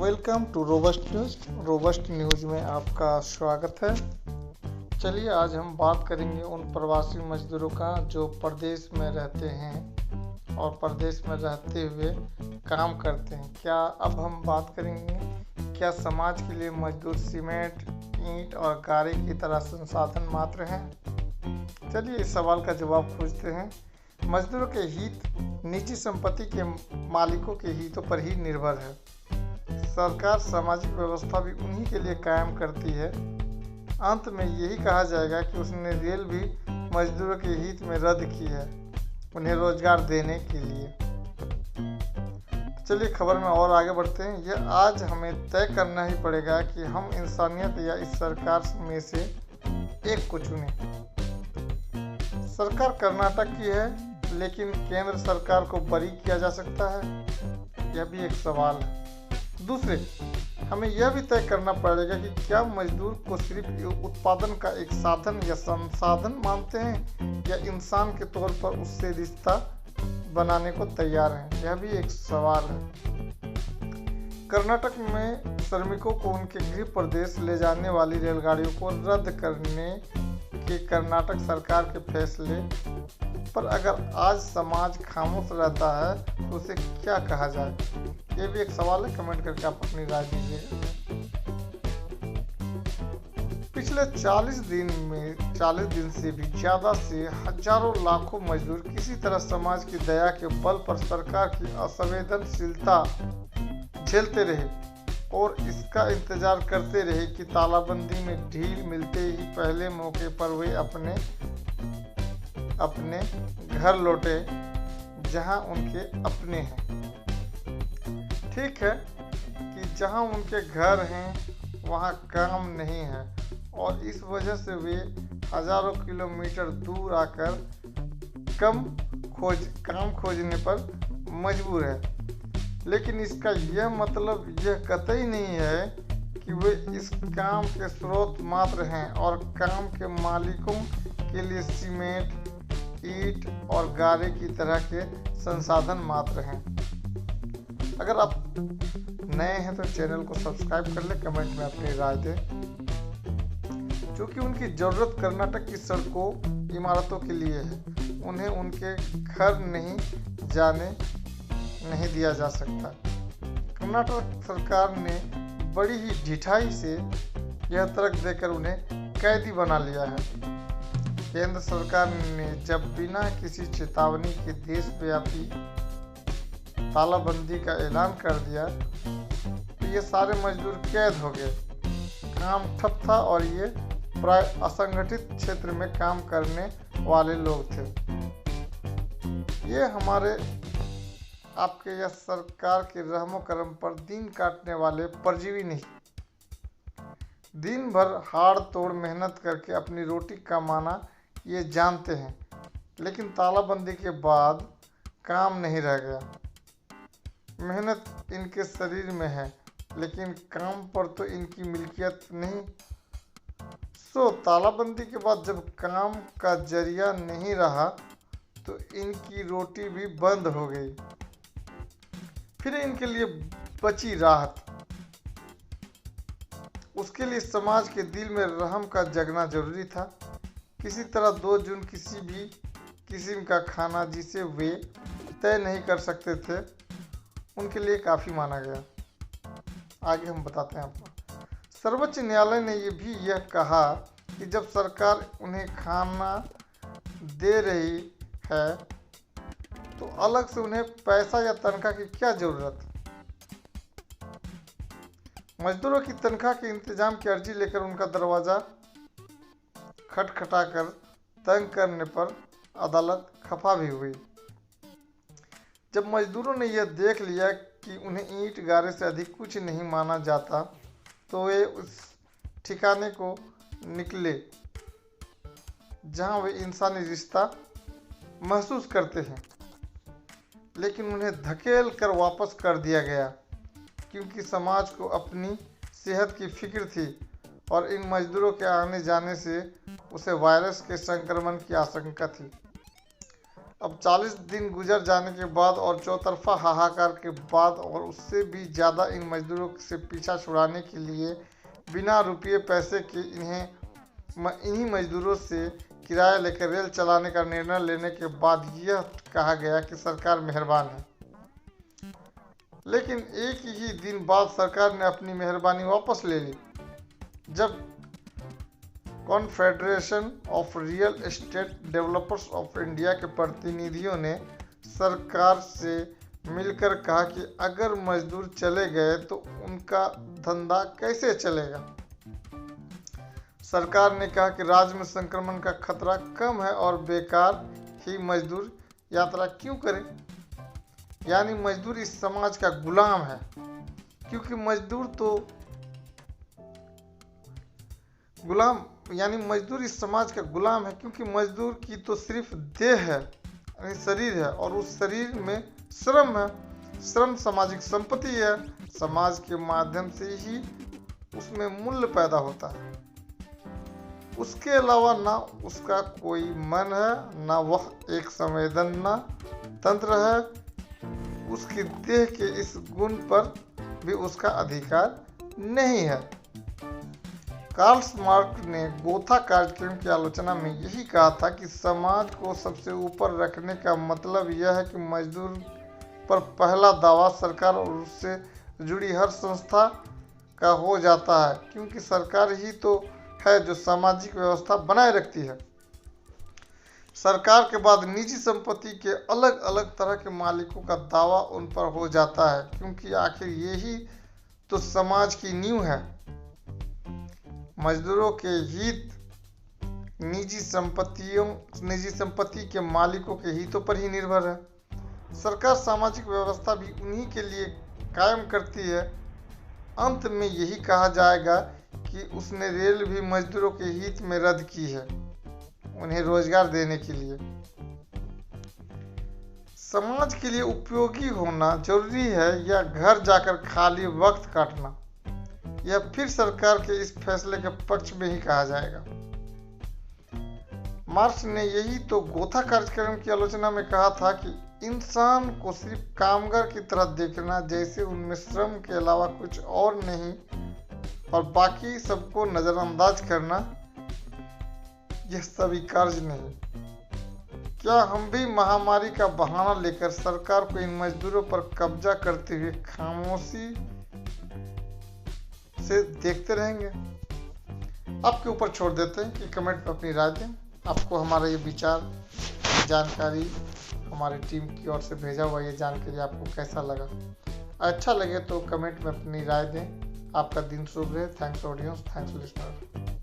Welcome to robust news. Robust news में आपका स्वागत है। चलिए आज हम बात करेंगे उन प्रवासी मजदूरों का जो प्रदेश में रहते हैं और प्रदेश में रहते हुए काम करते हैं। क्या अब हम बात करेंगे क्या समाज के लिए मजदूर सीमेंट, ईंट और गाड़ी की तरह संसाधन मात्र हैं? चलिए इस सवाल का जवाब खोजते हैं। मजदूरों के हित निजी संपत्ति के मालिकों के हितों पर ही निर्भर है। सरकार सामाजिक व्यवस्था भी उन्हीं के लिए कायम करती है। अंत में यही कहा जाएगा कि उसने रेल भी मजदूरों के हित में रद्द की है, उन्हें रोजगार देने के लिए। चलिए खबर में और आगे बढ़ते हैं। यह आज हमें तय करना ही पड़ेगा कि हम इंसानियत या इस सरकार में से एक को चुनें। सरकार कर्नाटक की है, लेकिन केंद्र सरकार को बरी किया जा सकता है, यह भी एक सवाल है। दूसरे, हमें यह भी तय करना पड़ेगा कि क्या मजदूर को सिर्फ उत्पादन का एक साधन या संसाधन मानते हैं या इंसान के तौर पर उससे रिश्ता बनाने को तैयार हैं, यह भी एक सवाल है। कर्नाटक में श्रमिकों को उनके गृह प्रदेश ले जाने वाली रेलगाड़ियों को रद्द करने के कर्नाटक सरकार के फैसले पर अगर आज समाज खामोश रहता है तो उसे क्या कहा जाए, ये भी एक सवाल है। कमेंट करके आप अपनी राय दीजिएगा। पिछले 40 दिन से भी ज़्यादा से हजारों लाखों मजदूर किसी तरह समाज की दया के बल पर सरकार की असंवेदनशीलता झेलते रहे और इसका इंतजार करते रहे कि तालाबंदी में ढील मिलते ही पहले मौके पर वे अपने घर लौटे जहां उनके अपने हैं। ठीक है कि जहां उनके घर हैं वहां काम नहीं है और इस वजह से वे हजारों किलोमीटर दूर आकर काम खोजने पर मजबूर है। लेकिन इसका यह मतलब यह कतई नहीं है कि वे इस काम के स्रोत मात्र हैं और काम के मालिकों के लिए सीमेंट, ईंट और गारे की तरह के संसाधन मात्र हैं। अगर आप नए हैं तो चैनल को सब्सक्राइब कर लें, कमेंट में अपनी राय दें। क्योंकि उनकी ज़रूरत कर्नाटक की सड़कों, इमारतों के लिए है, उन्हें उनके घर जाने नहीं दिया जा सकता। कर्नाटक सरकार ने बड़ी ही ढिठाई से यह तर्क देकर उन्हें कैदी बना लिया है। केंद्र सरकार ने जब बिना किसी चेतावनी के देशव्यापी तालाबंदी का ऐलान कर दिया तो ये सारे मजदूर कैद हो गए। काम ठप था और ये प्राय असंगठित क्षेत्र में काम करने वाले लोग थे। ये हमारे आपके या सरकार के रहमो करम पर दिन काटने वाले परजीवी नहीं, दिन भर हाड़ तोड़ मेहनत करके अपनी रोटी कमाना ये जानते हैं। लेकिन तालाबंदी के बाद काम नहीं रह गया। मेहनत इनके शरीर में है लेकिन काम पर तो इनकी मिल्कियत नहीं। तालाबंदी के बाद जब काम का जरिया नहीं रहा तो इनकी रोटी भी बंद हो गई। फिर इनके लिए बची राहत। उसके लिए समाज के दिल में रहम का जगना जरूरी था। किसी तरह 2 जून किसी भी किस्म का खाना जिसे वे तय नहीं कर सकते थे उनके लिए काफ़ी माना गया। आगे हम बताते हैं आपको। सर्वोच्च न्यायालय ने यह कहा कि जब सरकार उन्हें खाना दे रही है तो अलग से उन्हें पैसा या तनख्वाह की क्या जरूरत। मजदूरों की तनख्वाह के इंतजाम की अर्जी लेकर उनका दरवाजा खटखटाकर तंग करने पर अदालत खफा भी हुई। जब मजदूरों ने यह देख लिया कि उन्हें ईंट गारे से अधिक कुछ नहीं माना जाता तो वे उस ठिकाने को निकले जहां वे इंसानी रिश्ता महसूस करते हैं। लेकिन उन्हें धकेल कर वापस कर दिया गया क्योंकि समाज को अपनी सेहत की फिक्र थी और इन मजदूरों के आने जाने से उसे वायरस के संक्रमण की आशंका थी। अब 40 दिन गुजर जाने के बाद और चौतरफा हाहाकार के बाद और उससे भी ज़्यादा इन मजदूरों से पीछा छुड़ाने के लिए बिना रुपये पैसे के इन्हीं मजदूरों से किराया लेकर रेल चलाने का निर्णय लेने के बाद यह कहा गया कि सरकार मेहरबान है। लेकिन एक ही दिन बाद सरकार ने अपनी मेहरबानी वापस ले ली, जब confederation of real estate developers of India के प्रतिनिधियों ने सरकार से मिलकर कहा कि अगर मजदूर चले गए तो उनका धंधा कैसे चलेगा। सरकार ने कहा कि राज्य में संक्रमण का खतरा कम है और बेकार ही मजदूर यात्रा क्यों करें। यानी मजदूर इस समाज का गुलाम है, क्योंकि मजदूर इस समाज का गुलाम है, क्योंकि मजदूर की तो सिर्फ देह है, यानी शरीर है, और उस शरीर में श्रम है। श्रम सामाजिक संपत्ति है। समाज के माध्यम से ही उसमें मूल्य पैदा होता है। उसके अलावा ना उसका कोई मन है, ना वह एक संवेदना तंत्र है। उसकी देह के इस गुण पर भी उसका अधिकार नहीं है। कार्ल मार्क्स ने गोथा कार्यक्रम की आलोचना में यही कहा था कि समाज को सबसे ऊपर रखने का मतलब यह है कि मजदूर पर पहला दावा सरकार और उससे जुड़ी हर संस्था का हो जाता है, क्योंकि सरकार ही तो है जो सामाजिक व्यवस्था बनाए रखती है। सरकार के बाद निजी संपत्ति के अलग अलग तरह के मालिकों का दावा उन पर हो जाता है, क्योंकि आखिर यही तो समाज की नींव है। मजदूरों के हित निजी संपत्ति के मालिकों के हितों पर ही निर्भर है। सरकार सामाजिक व्यवस्था भी उन्हीं के लिए कायम करती है। अंत में यही कहा जाएगा कि उसने रेल भी मजदूरों के हित में रद्द की है, उन्हें रोजगार देने के लिए। समाज के लिए उपयोगी होना जरूरी है या घर जाकर खाली वक्त काटना, यह फिर सरकार के इस फैसले के पक्ष में ही कहा जाएगा। मार्क्स ने यही तो गोथा कार्यक्रम की आलोचना में कहा था कि इंसान को सिर्फ कामगार की तरह देखना, जैसे उनमें श्रम के अलावा कुछ और नहीं, और बाकी सबको नजरअंदाज करना, यह स्वीकार्य नहीं। क्या हम भी महामारी का बहाना लेकर सरकार को इन मजदूरों पर कब्जा करते हुए खामोशी से देखते रहेंगे? आपके ऊपर छोड़ देते हैं कि कमेंट में अपनी राय दें। आपको हमारा ये विचार, जानकारी हमारी टीम की ओर से भेजा हुआ ये जानकारी आपको कैसा लगा? अच्छा लगे तो कमेंट में अपनी राय दें। आपका दिन शुभ रहे। Thanks audience, thanks listener.